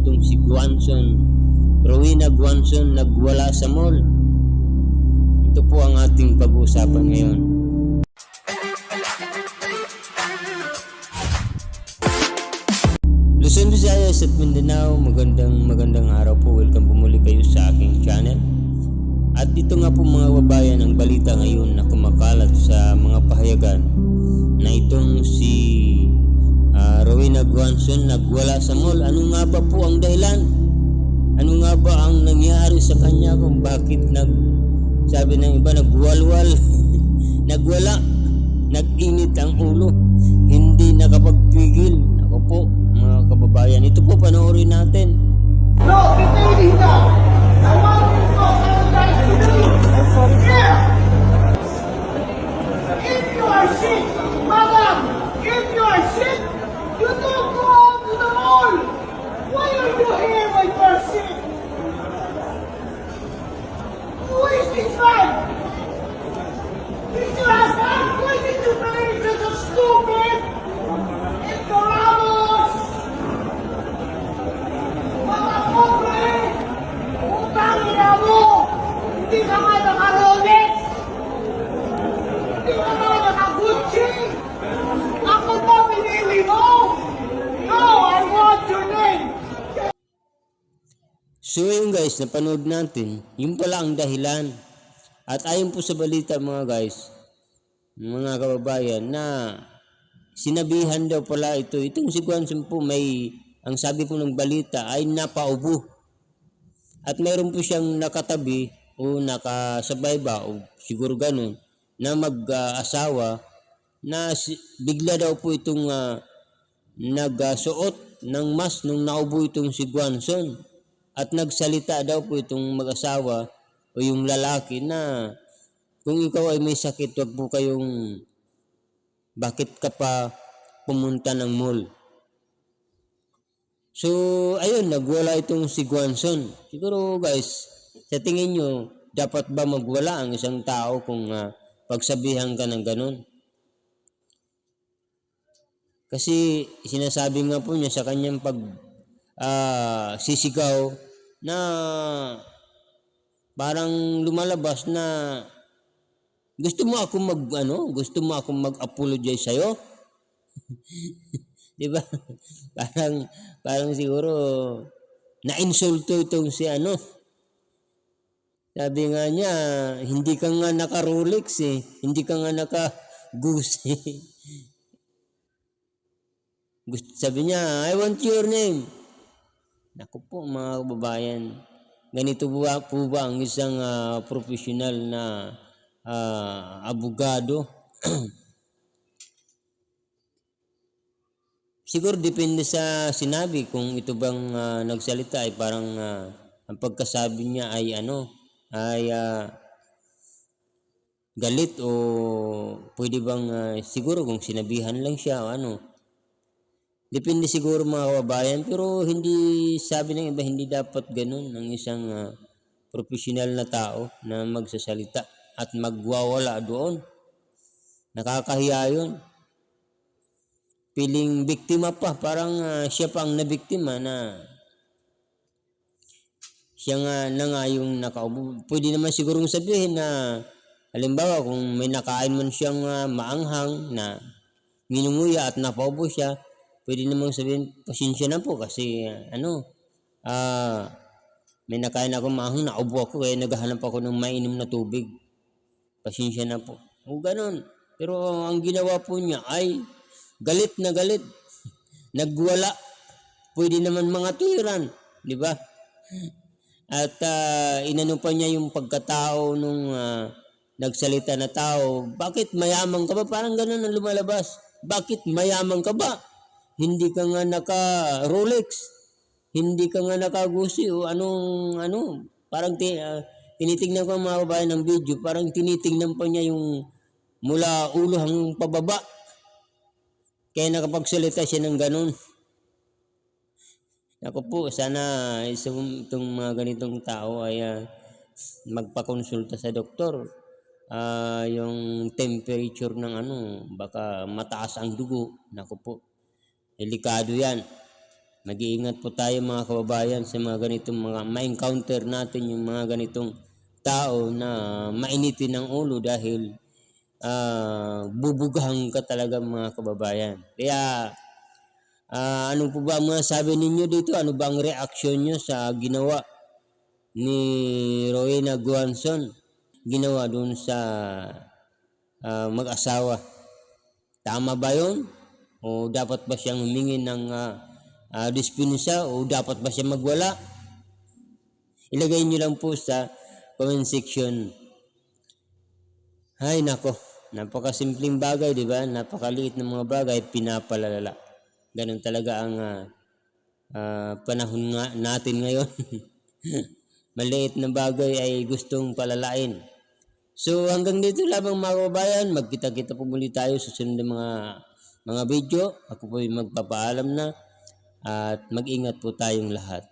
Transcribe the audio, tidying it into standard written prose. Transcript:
itong si Rowena Guanzon nagwala sa mall. Ito po ang ating pag-uusapan ngayon. Luzon, Visayas at Mindanao, magandang araw po. Welcome po muli kayo sa aking channel. At ito nga po mga kababayan, ang balita ngayon na kumakalat sa mga pahayagan na itong si Rowena Guanzon nagwala sa mall. Ano nga ba po ang dahilan? Ano nga ba ang nangyari sa kanya kung bakit sabi ng iba nagwalwal nagwala, nag-init ang ulo, hindi nakapagpigil. Ako po mga kababayan, ito po panoorin natin. No, hindi na. Tawagin ko ang guys today. Yeah. If you are sick, madam, if you are sick, you don't go out to the mall. Why are you here when you are sick? Who is this man? Did you ask him? Why did you believe this is stupid? Ignoramus! Mga pobre! Utang ina mo! Hindi ka nga naka-Rolex! Hindi ka nga naka-Gucci! Ako ba pinili mo? No! I want your name! So yun guys, napanood natin, yun pala ang dahilan. At ayon po sa balita mga guys, mga kababayan, na sinabihan daw pala itong si Guanzon po, ang sabi po ng balita ay napaubo. At mayroon po siyang nakatabi o nakasabay ba o siguro ganun na mag-asawa na bigla daw po itong nagsuot ng mask nung naubo itong si Guanzon. At nagsalita daw po itong mag-asawa o yung lalaki na kung ikaw ay may sakit, wag po kayong bakit ka pa pumunta ng mall. So, ayun, nagwala itong si Guanzon. Siguro guys, sa tingin nyo, dapat ba magwala ang isang tao kung pagsabihan ka ng ganun? Kasi sinasabi nga po niya sa kanyang sisigaw na parang lumalabas na gusto mo akong mag-apologize sa'yo? Di ba? Parang siguro na-insulto itong si Sabi nga niya, hindi ka nga naka-Rolex hindi ka nga naka-Gucci. Sabi niya, I want your name. Naku po mga kababayan, ganito po ba ang isang professional na abogado? Siguro depende sa sinabi kung ito bang nagsalita ay parang ang pagkasabi niya ay galit o pwede bang siguro kung sinabihan lang siya o depende siguro mga kababayan, pero hindi, sabi ng iba, hindi dapat ganun ang isang professional na tao na magsasalita at magwawala doon. Nakakahiya yun. Piling biktima pa, parang siya pa ang nabiktima na siya nga yung nakaubo. Pwede naman sigurong sabihin na halimbawa kung may nakain man siyang maanghang na nginunguya at napaubo siya, pwede namang sabihin, pasensya na po kasi may nakain ako maanghang, naubo ako kaya naghahanap ako ng mainim na tubig. Pasensya na po. O ganun. Pero ang ginawa po niya ay galit na galit. Nagwala. Pwede naman mga tuwiran. Di ba? At inano pa niya yung pagkatao nung nagsalita na tao. Bakit mayaman ka ba? Parang ganun ang lumalabas. Bakit mayaman ka ba? Hindi ka nga naka-Rolex. Hindi ka nga naka-Gucci o parang tinitingnan ko mga kababayan ng video, parang tinitingnan pa niya yung mula ulo hanggang pababa. Kaya nakapagsalita siya ng ganun. Ako po, sana itong mga ganitong tao ay magpakonsulta sa doktor. Yung temperature ng baka mataas ang dugo. Naku po, delikado yan. Mag-iingat po tayo mga kababayan sa mga ganitong mga ma-encounter natin, yung mga ganitong tao na mainitin ng ulo dahil bubugahan ka talaga mga kababayan. Kaya ano po ba ang masasabi ninyo dito? Ano ba ang reaksyon nyo sa ginawa ni Rowena Guanzon? Ginawa dun sa mag-asawa. Tama ba yun? O dapat ba siyang humingi ng dispensa? O dapat ba siya magwala? Ilagay nyo lang po sa comment section. Ay nako, napakasimpleng bagay, di ba? Napakaliit ng mga bagay, pinapalala. Ganun talaga ang panahon natin ngayon. Maliit na bagay ay gustong palalain. So hanggang dito lamang mga kababayan, magkita-kita po muli tayo sa susunod na mga video. Ako po ay magpapaalam na at mag-ingat po tayong lahat.